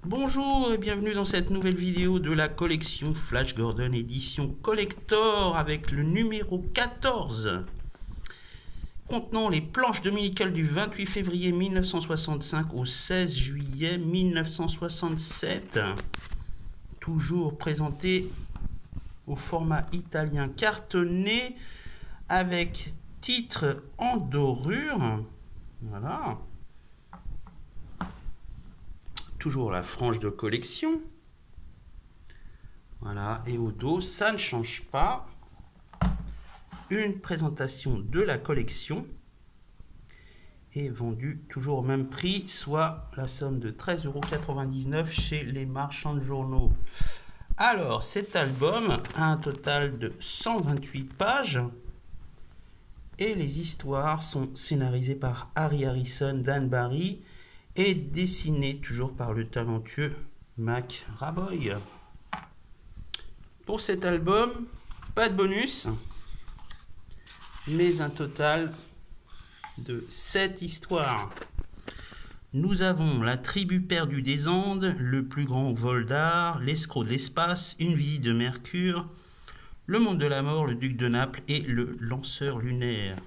Bonjour et bienvenue dans cette nouvelle vidéo de la collection Flash Gordon édition collector avec le numéro 14 contenant les planches dominicales du 28 février 1965 au 16 juillet 1967, toujours présenté au format italien cartonné avec titre en dorure. Voilà. Toujours la frange de collection. Voilà, et au dos, ça ne change pas. Une présentation de la collection est vendue toujours au même prix, soit la somme de 13,99 € chez les marchands de journaux. Alors, cet album a un total de 128 pages et les histoires sont scénarisées par Harry Harrison, Dan Barry et dessiné toujours par le talentueux Mac Raboy. Pour cet album, pas de bonus, mais un total de 7 histoires. Nous avons La tribu perdue des Andes, Le plus grand vol d'art, L'escroc de l'espace, Une visite de Mercure, Le monde de la mort, Le duc de Naples et Le lanceur lunaire.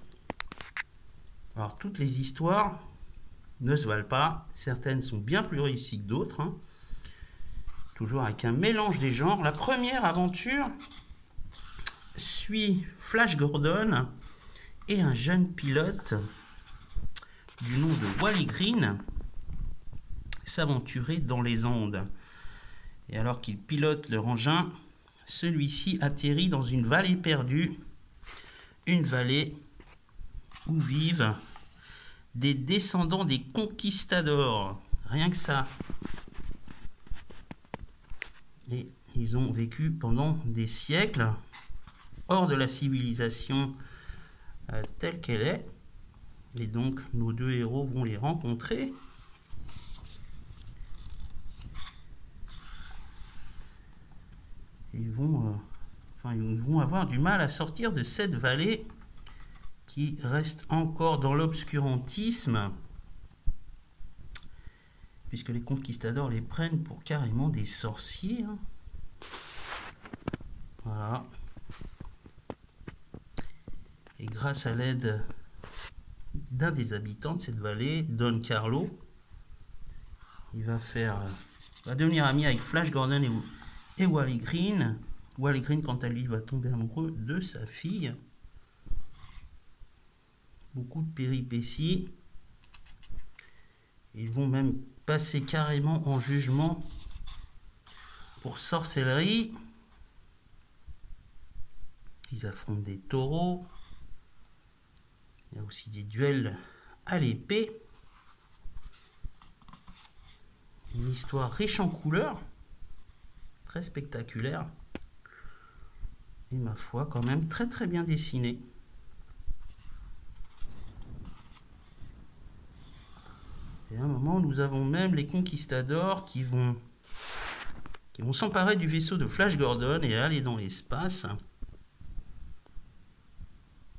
Alors toutes les histoires ne se valent pas, certaines sont bien plus réussies que d'autres, hein. Toujours avec un mélange des genres. La première aventure suit Flash Gordon et un jeune pilote du nom de Wally Green s'aventurer dans les Andes. Et alors qu'il pilote leur engin, celui-ci atterrit dans une vallée perdue, une vallée où vivent des descendants des conquistadors, rien que ça. Et ils ont vécu pendant des siècles hors de la civilisation telle qu'elle est. Et donc nos deux héros vont les rencontrer. Et ils vont avoir du mal à sortir de cette vallée qui reste encore dans l'obscurantisme, puisque les conquistadors les prennent pour carrément des sorciers, hein. Voilà. Et grâce à l'aide d'un des habitants de cette vallée, Don Carlo, il va devenir ami avec Flash Gordon et Wally Green. Wally Green, quant à lui, va tomber amoureux de sa fille. Beaucoup de péripéties. Ils vont même passer carrément en jugement pour sorcellerie. Ils affrontent des taureaux. Il y a aussi des duels à l'épée. Une histoire riche en couleurs, très spectaculaire. Et ma foi, quand même très très bien dessinée. Et à un moment, nous avons même les conquistadors qui vont s'emparer du vaisseau de Flash Gordon et aller dans l'espace,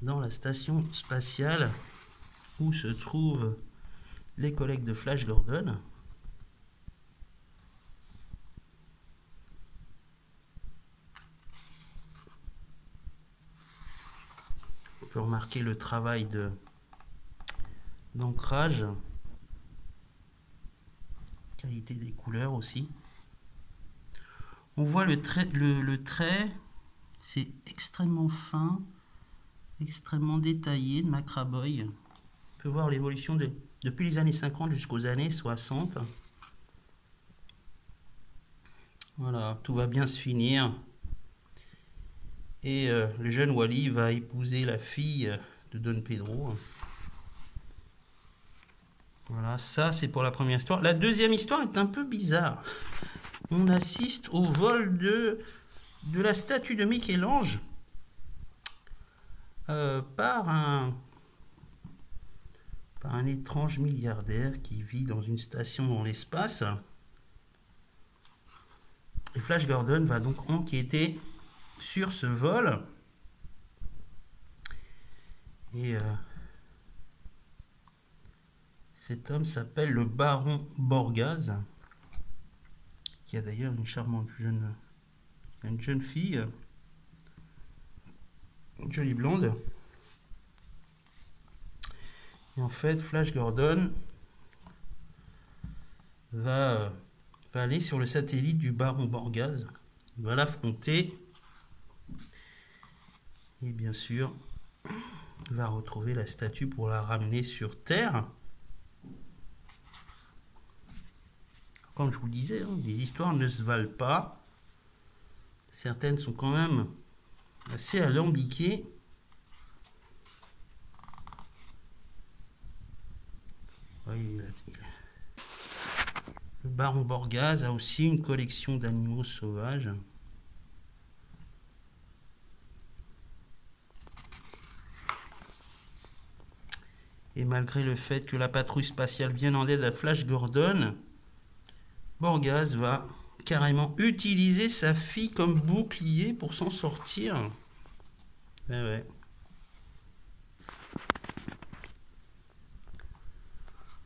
dans la station spatiale où se trouvent les collègues de Flash Gordon. On peut remarquer le travail d'ancrage. Qualité des couleurs aussi. On voit le trait, c'est extrêmement fin, extrêmement détaillé de Mac Raboy. On peut voir l'évolution depuis les années 50 jusqu'aux années 60. Voilà, tout va bien se finir. Et le jeune Wally va épouser la fille de Don Pedro. Voilà, ça c'est pour la première histoire. La deuxième histoire est un peu bizarre. On assiste au vol de la statue de Michel-Ange par un étrange milliardaire qui vit dans une station dans l'espace. Et Flash Gordon va donc enquêter sur ce vol. Et cet homme s'appelle le baron Borgaz. qui a d'ailleurs une charmante jeune fille, une jolie blonde. Et en fait, Flash Gordon va aller sur le satellite du baron Borgaz. Il va l'affronter. Et bien sûr, il va retrouver la statue pour la ramener sur Terre. Comme je vous le disais, hein, les histoires ne se valent pas. Certaines sont quand même assez alambiquées. Oui, le baron Borgaz a aussi une collection d'animaux sauvages. Et malgré le fait que la patrouille spatiale vienne en aide à Flash Gordon, Borgaz va carrément utiliser sa fille comme bouclier pour s'en sortir. Eh ouais.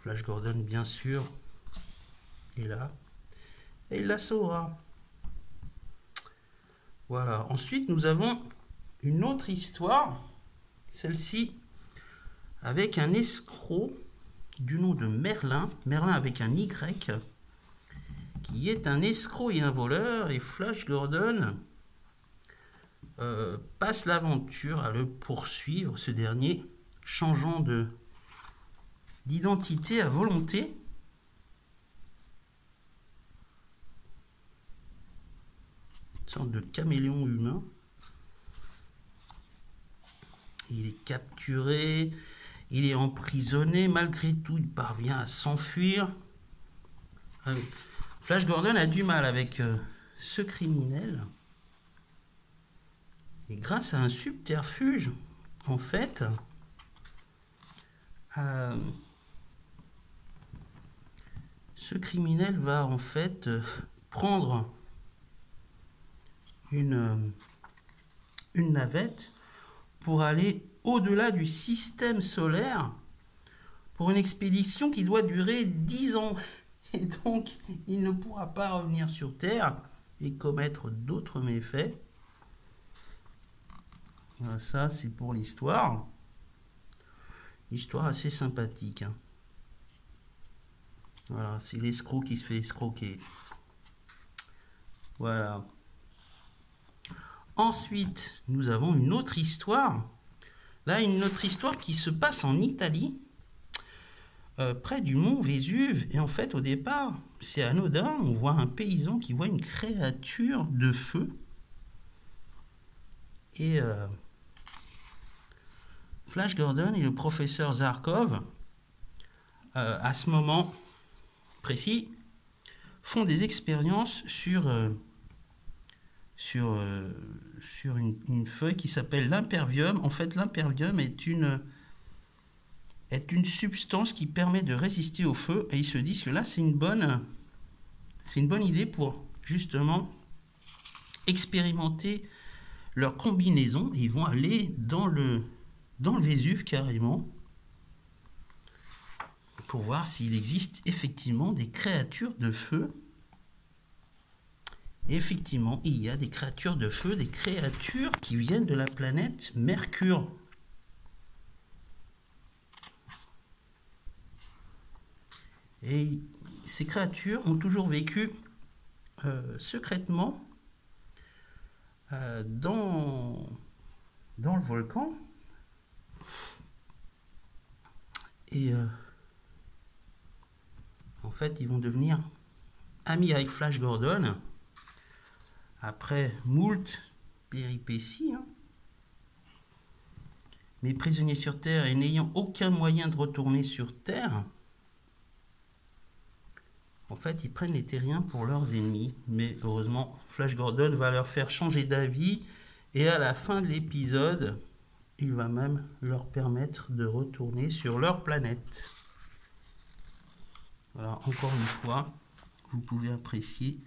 Flash Gordon, bien sûr, est là. Et il la sauvera. Voilà. Ensuite, nous avons une autre histoire. Celle-ci avec un escroc du nom de Merlin. Merlin avec un Y. Qui est un escroc et un voleur. Et Flash Gordon passe l'aventure à le poursuivre. Ce dernier changeant d'identité à volonté. Une sorte de caméléon humain. Il est capturé, il est emprisonné, malgré tout il parvient à s'enfuir. Flash Gordon a du mal avec ce criminel. Et grâce à un subterfuge, en fait, ce criminel va en fait prendre une navette pour aller au-delà du système solaire pour une expédition qui doit durer 10 ans. Et donc, il ne pourra pas revenir sur Terre et commettre d'autres méfaits. Voilà, ça, c'est pour l'histoire. Histoire assez sympathique. Hein. Voilà, c'est l'escroc qui se fait escroquer. Voilà. Ensuite, nous avons une autre histoire. Là, une autre histoire qui se passe en Italie, près du mont Vésuve. Et en fait, au départ, c'est anodin. On voit un paysan qui voit une créature de feu. Et Flash Gordon et le professeur Zarkov, à ce moment précis, font des expériences sur une feuille qui s'appelle l'impervium. En fait, l'impervium est une substance qui permet de résister au feu. Et ils se disent que là, c'est une bonne idée pour justement expérimenter leur combinaison. Et ils vont aller dans le Vésuve carrément pour voir s'il existe effectivement des créatures de feu. Et effectivement, il y a des créatures de feu, des créatures qui viennent de la planète Mercure. Et ces créatures ont toujours vécu secrètement dans le volcan. Et en fait, ils vont devenir amis avec Flash Gordon après moult péripéties. Hein. Mais prisonniers sur Terre et n'ayant aucun moyen de retourner sur Terre, en fait, ils prennent les terriens pour leurs ennemis. Mais heureusement, Flash Gordon va leur faire changer d'avis. Et à la fin de l'épisode, il va même leur permettre de retourner sur leur planète. Voilà, encore une fois, vous pouvez apprécier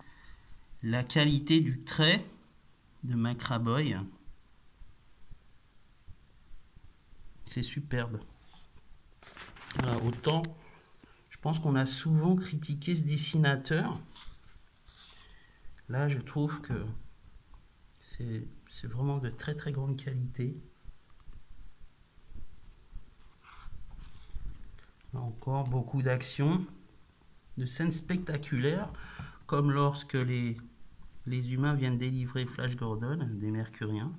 la qualité du trait de Macraboy. C'est superbe. Voilà, autant, je pense qu'on a souvent critiqué ce dessinateur. Là, je trouve que c'est vraiment de très très grande qualité. Là encore, beaucoup d'action, de scènes spectaculaires, comme lorsque les humains viennent délivrer Flash Gordon des Mercuriens.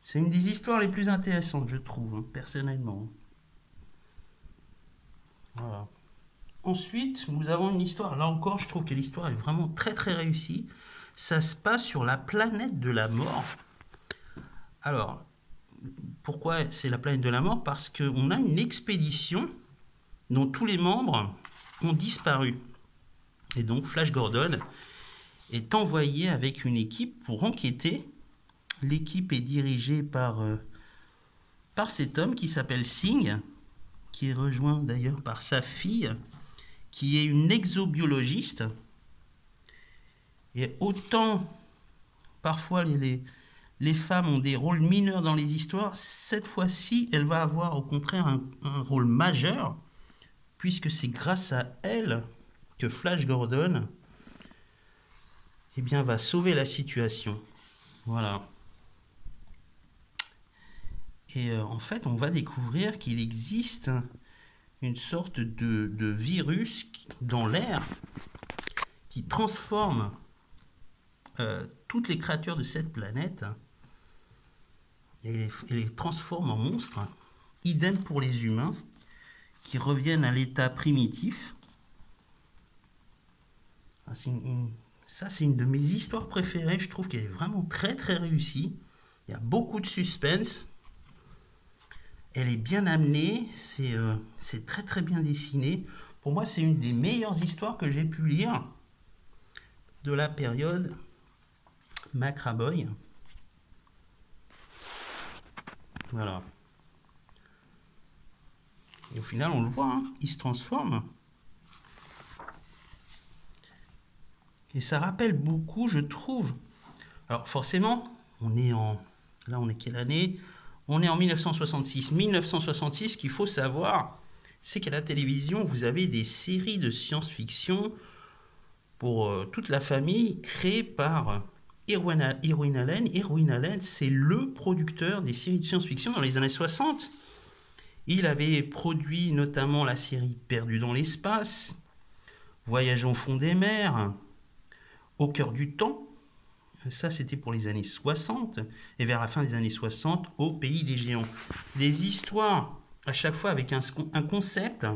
C'est une des histoires les plus intéressantes, je trouve, hein, personnellement. Voilà. Ensuite, nous avons une histoire. Là encore, je trouve que l'histoire est vraiment très très réussie. Ça se passe sur la planète de la mort. Alors, pourquoi c'est la planète de la mort? Parce qu'on a une expédition dont tous les membres ont disparu. Et donc, Flash Gordon est envoyé avec une équipe pour enquêter. L'équipe est dirigée par cet homme qui s'appelle Singh, qui est rejoint d'ailleurs par sa fille, qui est une exobiologiste. Et autant, parfois, les femmes ont des rôles mineurs dans les histoires, cette fois-ci, elle va avoir au contraire un rôle majeur, puisque c'est grâce à elle que Flash Gordon va sauver la situation. Voilà. Et en fait, on va découvrir qu'il existe une sorte de virus dans l'air qui transforme toutes les créatures de cette planète et les transforme en monstres. Idem pour les humains qui reviennent à l'état primitif. Ça, c'est une de mes histoires préférées. Je trouve qu'elle est vraiment très très réussie. Il y a beaucoup de suspense. Elle est bien amenée, c'est très très bien dessiné. Pour moi, c'est une des meilleures histoires que j'ai pu lire de la période Macraboy. Voilà. Et au final, on le voit, hein, il se transforme. Et ça rappelle beaucoup, je trouve. Alors forcément, là on est quelle année? On est en 1966. 1966, ce qu'il faut savoir, c'est qu'à la télévision, vous avez des séries de science-fiction pour toute la famille créées par Irwin Allen. Irwin Allen, c'est le producteur des séries de science-fiction dans les années 60. Il avait produit notamment la série Perdu dans l'espace, Voyage au fond des mers, Au cœur du temps. Ça, c'était pour les années 60. Et vers la fin des années 60, Au pays des géants. Des histoires, à chaque fois avec un concept,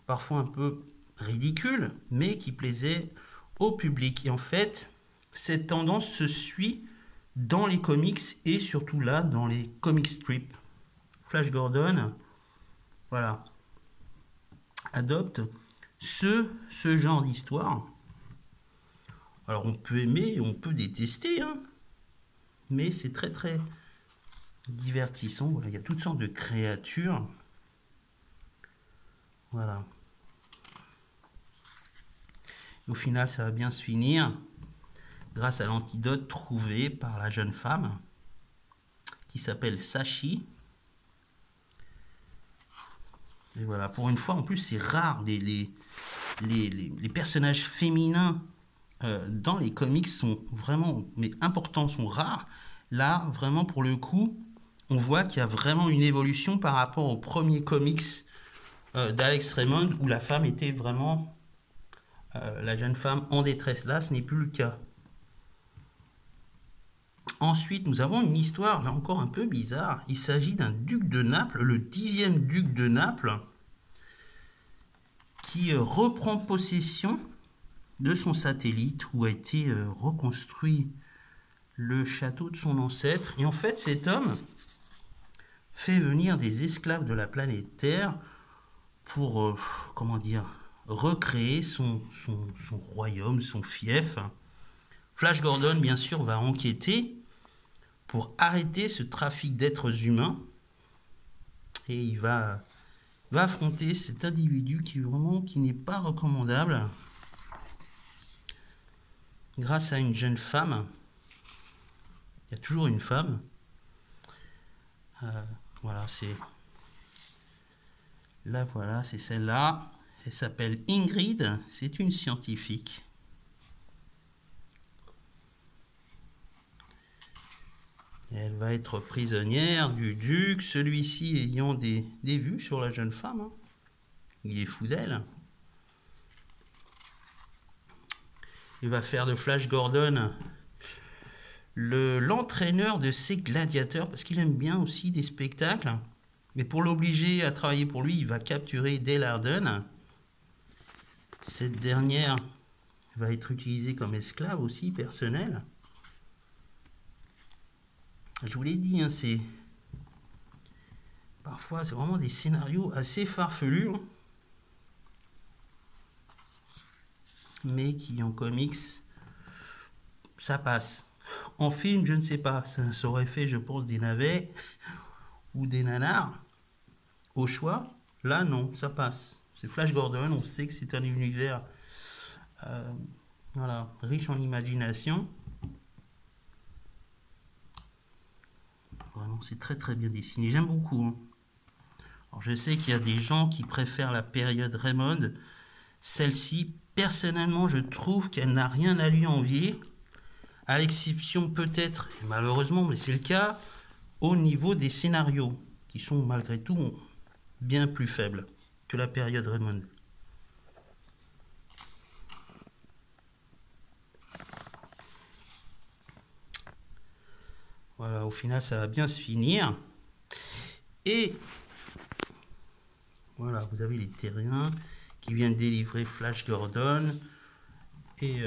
parfois un peu ridicule, mais qui plaisait au public. Et en fait, cette tendance se suit dans les comics et surtout là, dans les comic strips. Flash Gordon, voilà, adopte ce genre d'histoire. Alors on peut aimer, on peut détester, hein, mais c'est très très divertissant. Voilà, il y a toutes sortes de créatures. Voilà. Et au final, ça va bien se finir grâce à l'antidote trouvé par la jeune femme qui s'appelle Sashi. Et voilà, pour une fois, en plus, c'est rare. Les personnages féminins dans les comics sont vraiment, mais importants, sont rares. Là, vraiment, pour le coup, on voit qu'il y a vraiment une évolution par rapport aux premiers comics d'Alex Raymond, où la femme était vraiment la jeune femme en détresse. Là, ce n'est plus le cas. Ensuite, nous avons une histoire, là encore un peu bizarre. Il s'agit d'un duc de Naples, le 10e duc de Naples, qui reprend possession de son satellite où a été reconstruit le château de son ancêtre. Et en fait, cet homme fait venir des esclaves de la planète Terre pour, recréer son royaume, son fief. Flash Gordon, bien sûr, va enquêter pour arrêter ce trafic d'êtres humains. Et il va affronter cet individu qui n'est pas recommandable. Grâce à une jeune femme. Il y a toujours une femme. Voilà, c'est Là, voilà, c'est celle-là. Elle s'appelle Ingrid. C'est une scientifique. Et elle va être prisonnière du duc, celui-ci ayant des vues sur la jeune femme. Hein. Il est fou d'elle. Il va faire de Flash Gordon l'entraîneur de ses gladiateurs, parce qu'il aime bien aussi des spectacles. Mais pour l'obliger à travailler pour lui, il va capturer Dale Arden. Cette dernière va être utilisée comme esclave aussi, personnelle. Je vous l'ai dit, hein, parfois c'est vraiment des scénarios assez farfelus, hein, mais qui en comics, ça passe. En film, je ne sais pas, ça aurait fait, je pense, des navets ou des nanars, au choix. Là, non, ça passe. C'est Flash Gordon, on sait que c'est un univers voilà, riche en imagination. Vraiment, c'est très très bien dessiné, j'aime beaucoup. Hein. Alors, je sais qu'il y a des gens qui préfèrent la période Raymond. Celle-ci, personnellement, je trouve qu'elle n'a rien à lui envier, à l'exception peut-être, malheureusement, mais c'est le cas, au niveau des scénarios, qui sont malgré tout bien plus faibles que la période Raymond. Voilà, au final, ça va bien se finir. Et voilà, vous avez les terriens qui viennent délivrer Flash Gordon et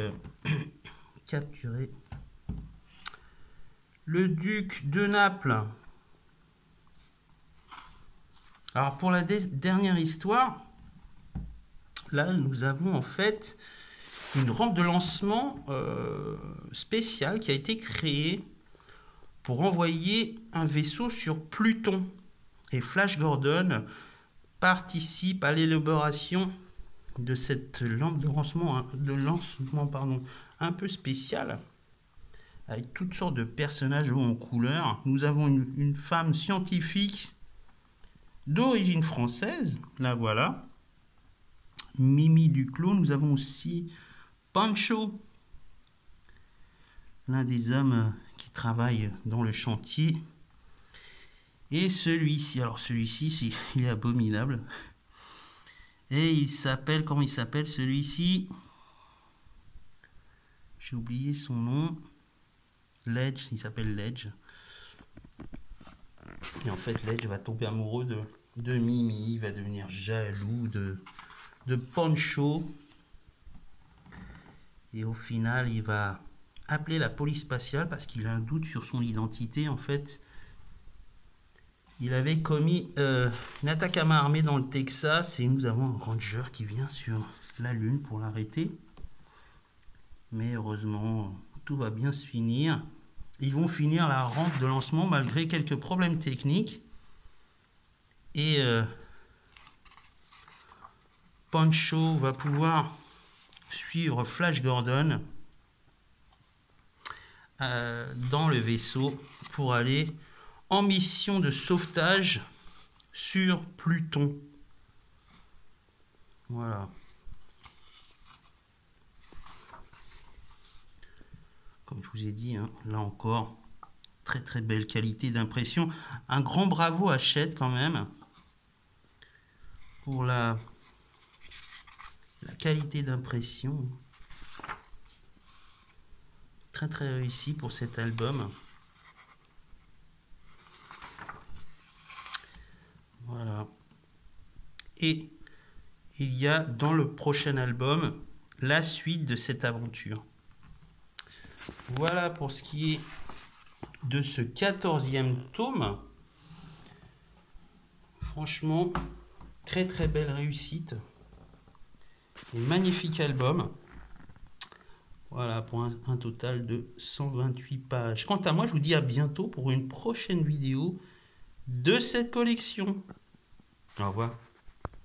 capturer le duc de Naples. Alors pour la dernière histoire, là nous avons en fait une rampe de lancement spéciale qui a été créée pour envoyer un vaisseau sur Pluton. Et Flash Gordon participe à l'élaboration de cette lampe de lancement, un peu spéciale, avec toutes sortes de personnages en couleur. Nous avons une femme scientifique d'origine française, la voilà, Mimi Duclos. Nous avons aussi Pancho, l'un des hommes qui travaille dans le chantier. Et celui-ci, alors celui-ci, il est abominable. Et il s'appelle, comment il s'appelle celui-ci? J'ai oublié son nom. Ledge, il s'appelle Ledge. Et en fait, Ledge va tomber amoureux de Mimi, il va devenir jaloux de Pancho. Et au final, il va appeler la police spatiale parce qu'il a un doute sur son identité. En fait, il avait commis une attaque à main armée dans le Texas et nous avons un ranger qui vient sur la Lune pour l'arrêter. Mais heureusement, tout va bien se finir. Ils vont finir la rampe de lancement malgré quelques problèmes techniques. Et Pancho va pouvoir suivre Flash Gordon dans le vaisseau pour aller en mission de sauvetage sur Pluton. Voilà. Comme je vous ai dit, hein, là encore, très très belle qualité d'impression. Un grand bravo à Shed quand même pour la qualité d'impression. Très très réussi pour cet album. Voilà. Et il y a dans le prochain album la suite de cette aventure. Voilà pour ce qui est de ce 14e tome. Franchement, très très belle réussite. Et magnifique album. Voilà, pour un total de 128 pages. Quant à moi, je vous dis à bientôt pour une prochaine vidéo de cette collection. Au revoir.